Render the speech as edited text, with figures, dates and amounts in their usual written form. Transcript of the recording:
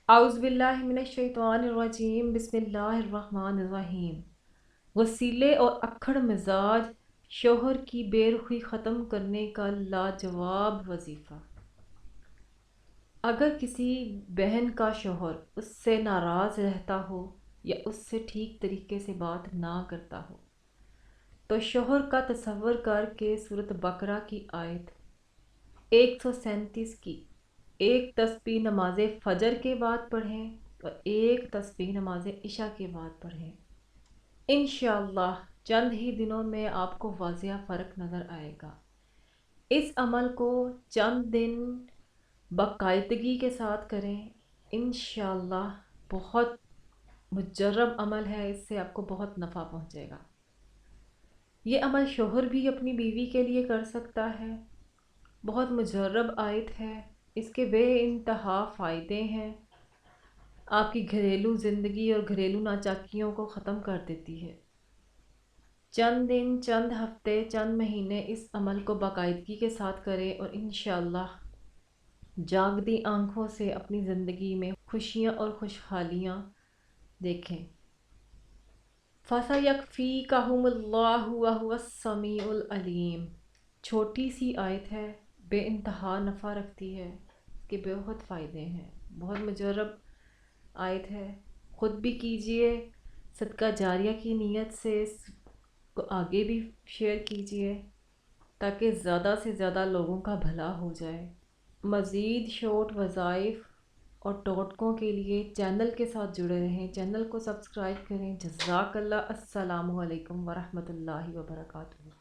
اعوذ باللہ من الشیطان الرجیم، بسم اللہ الرحمن الرحیم۔ وسیلے اور اکھڑ مزاج شوہر کی بے رخی ختم کرنے کا لاجواب وظیفہ۔ اگر کسی بہن کا شوہر اس سے ناراض رہتا ہو یا اس سے ٹھیک طریقے سے بات نہ کرتا ہو تو شوہر کا تصور کر کے سورۃ بقرہ کی آیت 137 کی ایک تسبیح نماز فجر کے بعد پڑھیں اور ایک تسبیح نماز عشاء کے بعد پڑھیں۔ انشاءاللہ چند ہی دنوں میں آپ کو واضح فرق نظر آئے گا۔ اس عمل کو چند دن باقاعدگی کے ساتھ کریں، انشاءاللہ بہت مجرب عمل ہے، اس سے آپ کو بہت نفع پہنچے گا۔ یہ عمل شوہر بھی اپنی بیوی کے لیے کر سکتا ہے۔ بہت مجرب آیت ہے، اس کے بے انتہا فائدے ہیں۔ آپ کی گھریلو زندگی اور گھریلو ناچاکیوں کو ختم کر دیتی ہے۔ چند دن، چند ہفتے، چند مہینے اس عمل کو باقاعدگی کے ساتھ کریں اور انشاءاللہ جاگتی آنکھوں سے اپنی زندگی میں خوشیاں اور خوشحالیاں دیکھیں۔ فَسَيَكْفِيكَهُمُ اللَّهُ وَهُوَ السَّمِيعُ الْعَلِيمُ۔ چھوٹی سی آیت ہے، بے انتہا نفع رکھتی ہے، اس کے بہت فائدے ہیں، بہت مجرب آیت ہے۔ خود بھی کیجئے، صدقہ جاریہ کی نیت سے اس کو آگے بھی شیئر کیجئے تاکہ زیادہ سے زیادہ لوگوں کا بھلا ہو جائے۔ مزید شارٹ وظائف اور ٹوٹکوں کے لیے چینل کے ساتھ جڑے رہیں، چینل کو سبسکرائب کریں۔ جزاک اللہ۔ السلام علیکم ورحمۃ اللہ وبرکاتہ۔